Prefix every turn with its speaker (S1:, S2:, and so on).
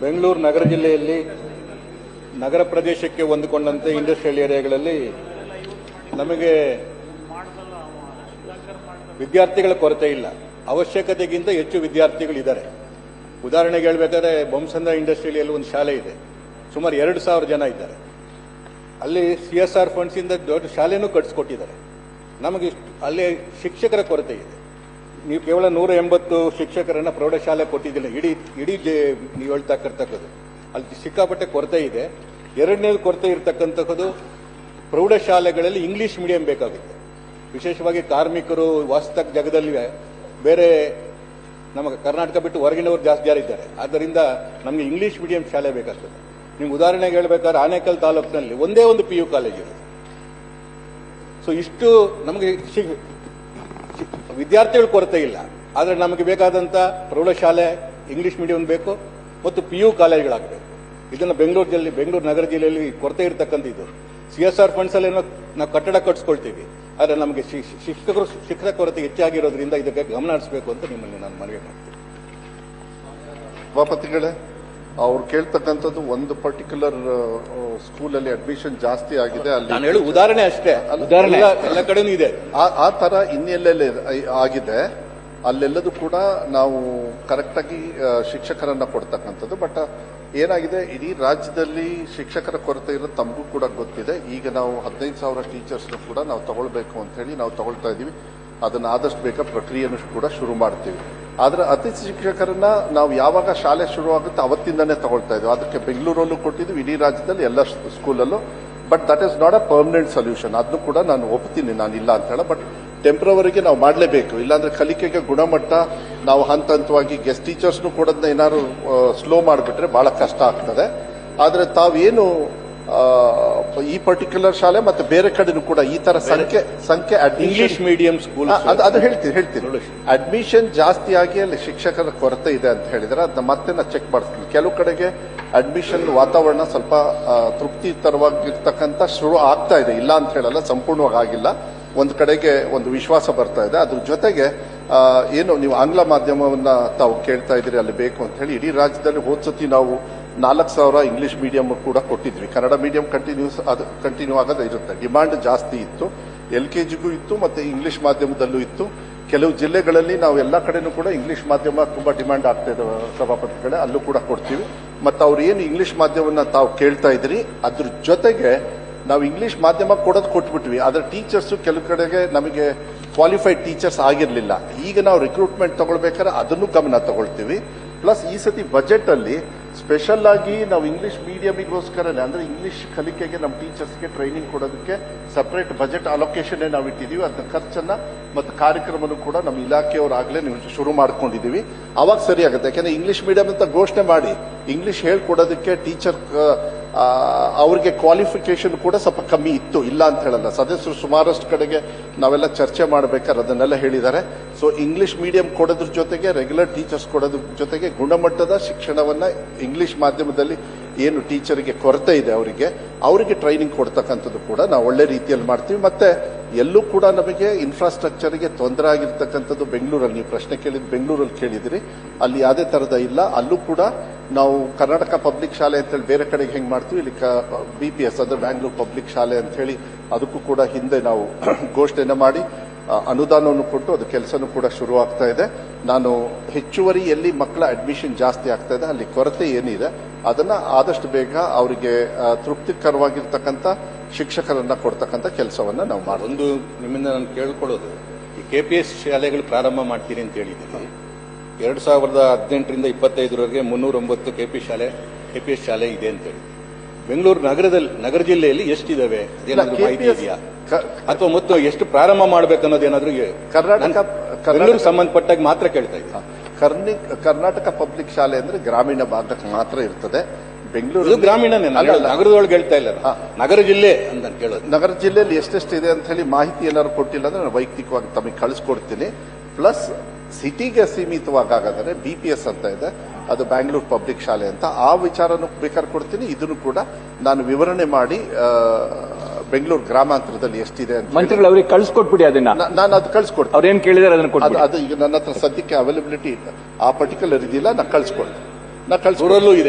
S1: ಬೆಂಗಳೂರು ನಗರ ಜಿಲ್ಲೆಯಲ್ಲಿ ನಗರ ಪ್ರದೇಶಕ್ಕೆ ಹೊಂದಿಕೊಂಡಂತೆ ಇಂಡಸ್ಟ್ರಿಯಲ್ ಏರಿಯಾಗಳಲ್ಲಿ ನಮಗೆ ವಿದ್ಯಾರ್ಥಿಗಳ ಕೊರತೆ ಇಲ್ಲ. ಅವಶ್ಯಕತೆಗಿಂತ ಹೆಚ್ಚು ವಿದ್ಯಾರ್ಥಿಗಳಿದ್ದಾರೆ. ಉದಾಹರಣೆಗೆ ಹೇಳಬೇಕಾದ್ರೆ ಬೊಮ್ಮಸಂದ್ರ ಇಂಡಸ್ಟ್ರಿಯಲ್ಲಿ ಒಂದು ಶಾಲೆ ಇದೆ, ಸುಮಾರು 2,000 ಜನ ಇದ್ದಾರೆ. ಅಲ್ಲಿ CSR ಫಂಡ್ಸ್ ಇಂದ ದೊಡ್ಡ ಶಾಲೆನೂ ಕಟ್ಟಿಸ್ಕೊಟ್ಟಿದ್ದಾರೆ. ನಮಗೆ ಅಲ್ಲಿ ಶಿಕ್ಷಕರ ಕೊರತೆ ಇದೆ. ನೀವು ಕೇವಲ 180 ಶಿಕ್ಷಕರನ್ನ ಪ್ರೌಢಶಾಲೆ ಕೊಟ್ಟಿದ್ದಿಲ್ಲ. ಇಡೀ ನೀವು ಹೇಳ್ತಕ್ಕಂಥದ್ದು ಅಲ್ಲಿ ಸಿಕ್ಕಾಪಟ್ಟೆ ಕೊರತೆ ಇದೆ. ಎರಡನೇದು ಕೊರತೆ ಇರತಕ್ಕಂಥದ್ದು ಪ್ರೌಢಶಾಲೆಗಳಲ್ಲಿ ಇಂಗ್ಲಿಷ್ ಮೀಡಿಯಂ ಬೇಕಾಗುತ್ತೆ. ವಿಶೇಷವಾಗಿ ಕಾರ್ಮಿಕರು ವಾಸ್ತವ ಜಾಗದಲ್ಲಿ ಬೇರೆ ನಮ್ಮ ಕರ್ನಾಟಕ ಬಿಟ್ಟು ಹೊರಗಿನವರು ಜಾಸ್ತಿ ಜನ ಇದ್ದಾರೆ. ಆದ್ದರಿಂದ ನಮಗೆ ಇಂಗ್ಲಿಷ್ ಮೀಡಿಯಂ ಶಾಲೆ ಬೇಕಾಗ್ತದೆ. ನಿಮ್ಗೆ ಉದಾಹರಣೆಗೆ ಹೇಳಬೇಕಾದ್ರೆ ಆನೇಕಲ್ ತಾಲೂಕಿನಲ್ಲಿ ಒಂದೇ ಒಂದು PU ಕಾಲೇಜ್ ಇದೆ. ಸೊ ಇಷ್ಟು ನಮಗೆ ವಿದ್ಯಾರ್ಥಿಗಳ ಕೊರತೆ ಇಲ್ಲ. ಆದರೆ ನಮಗೆ ಬೇಕಾದಂತ ಪ್ರೌಢಶಾಲೆ ಇಂಗ್ಲಿಷ್ ಮೀಡಿಯಂ ಬೇಕು ಮತ್ತು PU ಕಾಲೇಜ್ಗಳಾಗಬೇಕು. ಇದನ್ನು ಬೆಂಗಳೂರು ನಗರ ಜಿಲ್ಲೆಯಲ್ಲಿ ಕೊರತೆ ಇರತಕ್ಕಂಥದ್ದು. CSR ಫಂಡ್ಸ್ ಅಲ್ಲಿ ನಾವು ಕಟ್ಟಡ ಕಟ್ಸ್ಕೊಳ್ತೀವಿ, ಆದರೆ ನಮಗೆ ಶಿಕ್ಷಕರ ಕೊರತೆ ಹೆಚ್ಚಾಗಿರೋದ್ರಿಂದ ಇದಕ್ಕೆ ಗಮನ ಹರಿಸಬೇಕು ಅಂತ ನಿಮ್ಮಲ್ಲಿ ನಾನು ಮನವಿ ಮಾಡ್ತೀನಿ.
S2: ಸಭಾಪತಿಗಳೇ, ಅವ್ರು ಕೇಳ್ತಕ್ಕಂಥದ್ದು ಒಂದು ಪರ್ಟಿಕ್ಯುಲರ್ ಸ್ಕೂಲಲ್ಲಿ ಅಡ್ಮಿಷನ್ ಜಾಸ್ತಿ ಆಗಿದೆ, ಅಲ್ಲಿ
S1: ನಾನು ಹೇಳು ಉದಾಹರಣೆ ಅಷ್ಟೇ. ಎಲ್ಲ ಕಡೆನೂ ಇದೆ.
S2: ಆ ತರ ಇನ್ನೆಲ್ಲೆಲ್ಲ ಆಗಿದೆ, ಅಲ್ಲೆಲ್ಲದೂ ಕೂಡ ನಾವು ಕರೆಕ್ಟಾಗಿ ಶಿಕ್ಷಕರನ್ನ ಕೊಡ್ತಕ್ಕಂಥದ್ದು. ಬಟ್ ಏನಾಗಿದೆ, ಇಡೀ ರಾಜ್ಯದಲ್ಲಿ ಶಿಕ್ಷಕರ ಕೊರತೆ ಇರೋದು ತಮಗೂ ಕೂಡ ಗೊತ್ತಿದೆ. ಈಗ ನಾವು 15,000 ಟೀಚರ್ಸ್ನು ಕೂಡ ನಾವು ತಗೊಳ್ಬೇಕು ಅಂತ ಹೇಳಿ ನಾವು ತಗೊಳ್ತಾ ಇದ್ದೀವಿ. ಅದನ್ನ ಆದಷ್ಟು ಬೇಗ ಪ್ರಕ್ರಿಯೆಯನ್ನು ಕೂಡ ಶುರು ಮಾಡ್ತೀವಿ. ಆದ್ರೆ ಅತಿಥಿ ಶಿಕ್ಷಕರನ್ನ ನಾವು ಯಾವಾಗ ಶಾಲೆ ಶುರು ಆಗುತ್ತೆ ಅವತ್ತಿಂದನೇ ತಗೊಳ್ತಾ ಇದ್ದೀವಿ. ಅದಕ್ಕೆ ಬೆಂಗಳೂರಲ್ಲೂ ಕೊಟ್ಟಿದ್ದೀವಿ, ಇಡೀ ರಾಜ್ಯದಲ್ಲಿ ಎಲ್ಲ ಸ್ಕೂಲಲ್ಲೂ. But that is not a permanent solution. ಅದನ್ನು ಕೂಡ ನಾನು ಒಪ್ತೀನಿ, ನಾನು ಇಲ್ಲ ಅಂತ ಹೇಳ. ಬಟ್ ಟೆಂಪ್ರವರಿಗೆ ನಾವು ಮಾಡಲೇಬೇಕು. ಇಲ್ಲಾಂದ್ರೆ ಕಲಿಕೆಗೆ ಗುಣಮಟ್ಟ ನಾವು ಹಂತವಾಗಿ ಗೆಸ್ಟ್ ಟೀಚರ್ಸ್ನು ಕೊಡೋದನ್ನ ಏನಾದ್ರು ಸ್ಲೋ ಮಾಡಿಬಿಟ್ರೆ ಬಹಳ ಕಷ್ಟ ಆಗ್ತದೆ. ಆದ್ರೆ ತಾವೇನು ಈ ಪರ್ಟಿಕ್ಯುಲರ್ ಶಾಲೆ ಮತ್ತೆ ಬೇರೆ ಕಡೆನೂ ಕೂಡ ಈ ತರ ಸಂಖ್ಯೆ
S1: ಇಂಗ್ಲಿಷ್ ಮೀಡಿಯಂ ಸ್ಕೂಲ್
S2: ಅದು ಹೇಳ್ತೀನಿ. ಅಡ್ಮಿಷನ್ ಜಾಸ್ತಿ ಆಗಿ ಅಲ್ಲಿ ಶಿಕ್ಷಕರ ಕೊರತೆ ಇದೆ ಅಂತ ಹೇಳಿದ್ರೆ ಅದನ್ನ ಮತ್ತೆ ನಾ ಚೆಕ್ ಮಾಡಿಸ್ತೀನಿ. ಕೆಲವು ಕಡೆಗೆ ಅಡ್ಮಿಷನ್ ವಾತಾವರಣ ಸ್ವಲ್ಪ ತೃಪ್ತಿಕರವಾಗಿರ್ತಕ್ಕಂಥ ಶುರು ಆಗ್ತಾ ಇದೆ, ಇಲ್ಲ ಅಂತ ಹೇಳಲ್ಲ, ಸಂಪೂರ್ಣವಾಗಿ ಆಗಿಲ್ಲ. ಒಂದು ಕಡೆಗೆ ಒಂದು ವಿಶ್ವಾಸ ಬರ್ತಾ ಇದೆ. ಅದ್ರ ಜೊತೆಗೆ ಏನು ನೀವು ಆಂಗ್ಲ ಮಾಧ್ಯಮವನ್ನ ತಾವು ಕೇಳ್ತಾ ಇದ್ದೀರಿ, ಅಲ್ಲಿ ಬೇಕು ಅಂತ ಹೇಳಿ ಇಡೀ ರಾಜ್ಯದಲ್ಲಿ ಹೋದ್ಸತಿ ನಾವು 4,000 ಇಂಗ್ಲಿಷ್ ಮೀಡಿಯಂ ಕೂಡ ಕೊಟ್ಟಿದ್ವಿ. ಕನ್ನಡ ಮೀಡಿಯಂ ಕಂಟಿನ್ಯೂ ಆಗೋದು ಇರುತ್ತೆ. ಡಿಮಾಂಡ್ ಜಾಸ್ತಿ ಇತ್ತು, LKGಗೂ ಇತ್ತು ಮತ್ತೆ ಇಂಗ್ಲಿಷ್ ಮಾಧ್ಯಮದಲ್ಲೂ ಇತ್ತು. ಕೆಲವು ಜಿಲ್ಲೆಗಳಲ್ಲಿ ನಾವು ಎಲ್ಲ ಕಡೆನೂ ಕೂಡ ಇಂಗ್ಲಿಷ್ ಮಾಧ್ಯಮ ತುಂಬಾ ಡಿಮಾಂಡ್ ಆಗ್ತಾ ಇದೆ ಸಭಾಪತಿಗಳೇ, ಅಲ್ಲೂ ಕೂಡ ಕೊಡ್ತೀವಿ. ಮತ್ತೆ ಅವ್ರು ಏನು ಇಂಗ್ಲಿಷ್ ಮಾಧ್ಯಮವನ್ನ ತಾವು ಕೇಳ್ತಾ ಇದ್ರಿ, ಅದ್ರ ಜೊತೆಗೆ ನಾವು ಇಂಗ್ಲಿಷ್ ಮಾಧ್ಯಮ ಕೊಟ್ಬಿಟ್ವಿ. ಆದ್ರೆ ಟೀಚರ್ಸ್ ಕೆಲವು ಕಡೆಗೆ ನಮಗೆ ಕ್ವಾಲಿಫೈಡ್ ಟೀಚರ್ಸ್ ಆಗಿರ್ಲಿಲ್ಲ. ಈಗ ನಾವು ರಿಕ್ರೂಟ್ಮೆಂಟ್ ತಗೊಳ್ಬೇಕಾದ್ರೆ ಅದನ್ನು ಗಮನ ತಗೊಳ್ತೀವಿ. ಪ್ಲಸ್ ಈ ಸತಿ ಬಜೆಟ್ ಅಲ್ಲಿ ಸ್ಪೆಷಲ್ ಆಗಿ ನಾವು ಇಂಗ್ಲಿಷ್ ಮೀಡಿಯಂಗೋಸ್ಕರನೇ ಅಂದ್ರೆ ಇಂಗ್ಲಿಷ್ ಕಲಿಕೆಗೆ ನಮ್ಮ ಟೀಚರ್ಸ್ಗೆ ಟ್ರೈನಿಂಗ್ ಕೊಡೋದಕ್ಕೆ ಸಪರೇಟ್ ಬಜೆಟ್ ಅಲೋಕೇಶನ್ ನಾವು ಇಟ್ಟಿದ್ದೀವಿ. ಅದನ್ನ ಖರ್ಚನ್ನ ಮತ್ತು ಕಾರ್ಯಕ್ರಮನೂ ಕೂಡ ನಮ್ಮ ಇಲಾಖೆಯವರಾಗಲೇ ನೀವು ಶುರು ಮಾಡ್ಕೊಂಡಿದ್ದೀವಿ. ಅವಾಗ ಸರಿ ಆಗುತ್ತೆ. ಯಾಕಂದ್ರೆ ಇಂಗ್ಲಿಷ್ ಮೀಡಿಯಂ ಅಂತ ಘೋಷಣೆ ಮಾಡಿ ಇಂಗ್ಲಿಷ್ ಹೇಳ್ಕೊಡೋದಕ್ಕೆ ಟೀಚರ್ ಅವ್ರಿಗೆ ಕ್ವಾಲಿಫಿಕೇಶನ್ ಕೂಡ ಸ್ವಲ್ಪ ಕಮ್ಮಿ ಇತ್ತು, ಇಲ್ಲ ಅಂತ ಹೇಳಲ್ಲ. ಸದಸ್ಯರು ಸುಮಾರಷ್ಟು ಕಡೆಗೆ ನಾವೆಲ್ಲ ಚರ್ಚೆ ಮಾಡಬೇಕಾದ್ರೆ ಅದನ್ನೆಲ್ಲ ಹೇಳಿದ್ದಾರೆ. ಸೊ ಇಂಗ್ಲಿಷ್ ಮೀಡಿಯಂ ಕೊಡೋದ್ರ ಜೊತೆಗೆ ರೆಗ್ಯುಲರ್ ಟೀಚರ್ಸ್ ಕೊಡೋದ್ರ ಜೊತೆಗೆ ಗುಣಮಟ್ಟದ ಶಿಕ್ಷಣವನ್ನ ಇಂಗ್ಲಿಷ್ ಮಾಧ್ಯಮದಲ್ಲಿ ಏನು ಟೀಚರ್ಗೆ ಕೊರತೆ ಇದೆ ಅವರಿಗೆ ಟ್ರೈನಿಂಗ್ ಕೊಡ್ತಕ್ಕಂಥದ್ದು ಕೂಡ ನಾವು ಒಳ್ಳೆ ರೀತಿಯಲ್ಲಿ ಮಾಡ್ತೀವಿ. ಮತ್ತೆ ಎಲ್ಲೂ ಕೂಡ ನಮಗೆ ಇನ್ಫ್ರಾಸ್ಟ್ರಕ್ಚರ್ಗೆ ತೊಂದರೆ ಆಗಿರ್ತಕ್ಕಂಥದ್ದು ಬೆಂಗಳೂರಲ್ಲಿ, ನೀವು ಪ್ರಶ್ನೆ ಕೇಳಿದ್ದು ಬೆಂಗಳೂರಲ್ಲಿ ಕೇಳಿದಿರಿ, ಅಲ್ಲಿ ಯಾವುದೇ ತರದ ಇಲ್ಲ. ಅಲ್ಲೂ ಕೂಡ ನಾವು ಕರ್ನಾಟಕ ಪಬ್ಲಿಕ್ ಶಾಲೆ ಅಂತೇಳಿ ಬೇರೆ ಕಡೆಗೆ ಹೆಂಗ್ ಮಾಡ್ತೀವಿ, ಇಲ್ಲಿ BPS ಅಂದ್ರೆ ಬ್ಯಾಂಗ್ಳೂರ್ ಪಬ್ಲಿಕ್ ಶಾಲೆ ಅಂತ ಹೇಳಿ ಅದಕ್ಕೂ ಕೂಡ ಹಿಂದೆ ನಾವು ಘೋಷಣೆ ಮಾಡಿ ಅನುದಾನವನ್ನು ಕೊಟ್ಟು ಅದು ಕೆಲಸನೂ ಕೂಡ ಶುರು ಆಗ್ತಾ ಇದೆ. ನಾನು ಹೆಚ್ಚುವರಿ ಎಲ್ಲಿ ಮಕ್ಕಳ ಅಡ್ಮಿಷನ್ ಜಾಸ್ತಿ ಆಗ್ತಾ ಇದೆ ಅಲ್ಲಿ ಕೊರತೆ ಏನಿದೆ ಅದನ್ನ ಆದಷ್ಟು ಬೇಗ ಅವರಿಗೆ ತೃಪ್ತಿಕರವಾಗಿರ್ತಕ್ಕಂಥ ಶಿಕ್ಷಕರನ್ನ ಕೊಡ್ತಕ್ಕಂಥ ಕೆಲಸವನ್ನ ನಾವು ಮಾಡೋದು.
S1: ಒಂದು ನಿಮ್ಮಿಂದ ನಾನು ಕೇಳ್ಕೊಳ್ಳೋದು, ಈ KPS ಶಾಲೆಗಳು ಪ್ರಾರಂಭ ಮಾಡ್ತೀರಿ ಅಂತ ಹೇಳಿದ್ದೀನಿ. 2018ರಿಂದ 25ರವರೆಗೆ 309 KPS ಶಾಲೆ ಇದೆ ಅಂತ ಹೇಳಿ. ಬೆಂಗಳೂರು ನಗರ ಜಿಲ್ಲೆಯಲ್ಲಿ ಎಷ್ಟಿದಾವೆ ಅದೇನಾದ್ರೂ ಮಾಹಿತಿ ಇದೆಯಾ? ಅಥವಾ ಮತ್ತು ಎಷ್ಟು ಪ್ರಾರಂಭ ಮಾಡಬೇಕನ್ನೋದೇನಾದ್ರೂ ಬೆಂಗಳೂರು ಸಂಬಂಧಪಟ್ಟಾಗ ಮಾತ್ರ ಕೇಳ್ತಾ ಇದ್ದೀನಿ.
S2: ಕರ್ನಾಟಕ ಪಬ್ಲಿಕ್ ಶಾಲೆ ಅಂದ್ರೆ ಗ್ರಾಮೀಣ ಭಾಗಕ್ಕೆ ಮಾತ್ರ ಇರ್ತದೆ.
S1: ಬೆಂಗಳೂರು ಗ್ರಾಮೀಣನೇ, ನಗರದೊಳಗೆ ಹೇಳ್ತಾ ಇಲ್ಲ, ನಗರ ಜಿಲ್ಲೆ ಅಂತ ಕೇಳೋದು.
S2: ನಗರ ಜಿಲ್ಲೆಯಲ್ಲಿ ಎಷ್ಟೆಷ್ಟಿದೆ ಅಂತ ಹೇಳಿ ಮಾಹಿತಿ ಏನಾದ್ರು ಕೊಟ್ಟಿಲ್ಲ ಅಂದ್ರೆ ನಾನು ವೈಯಕ್ತಿಕವಾಗಿ ತಮಗೆ ಕಳಿಸ್ಕೊಡ್ತೀನಿ. ಪ್ಲಸ್ ಸಿಟಿಗೆ ಸೀಮಿತವಾಗಾದರೆ BPS ಅಂತ ಇದೆ, ಅದು ಬ್ಯಾಂಗ್ಳೂರ್ ಪಬ್ಲಿಕ್ ಶಾಲೆ ಅಂತ. ಆ ವಿಚಾರನೂ ಬೇಕಾದ್ರೆ ಕೊಡ್ತೀನಿ. ಇದನ್ನು ಕೂಡ ನಾನು ವಿವರಣೆ ಮಾಡಿ ಬೆಂಗಳೂರು ಗ್ರಾಮಾಂತರದಲ್ಲಿ ಎಷ್ಟಿದೆ ಅಂತ
S3: ಮಂತ್ರಿಗಳು ಅವರಿಗೆ ಕಳಿಸ್ಕೊಟ್ಬಿಡಿ. ಅದನ್ನ ನಾನು
S2: ಅದು ಕಳಿಸ್ಕೊಡ್ತೀನಿ.
S3: ಅವ್ರು ಏನ್ ಕೇಳಿದಾರೆ ಅದನ್ನ
S2: ಅದು ಈಗ ನನ್ನ ಹತ್ರ ಸದ್ಯಕ್ಕೆ ಅವೈಲಬಿಲಿಟಿ ಆ ಪರ್ಟಿಕ್ಯುಲರ್ ಇದಿಲ್ಲ, ನಾ ಕಳಿಸ್ಕೊಡ್ತೀನಿ.
S1: ಊರಲ್ಲೂ ಇದೆ.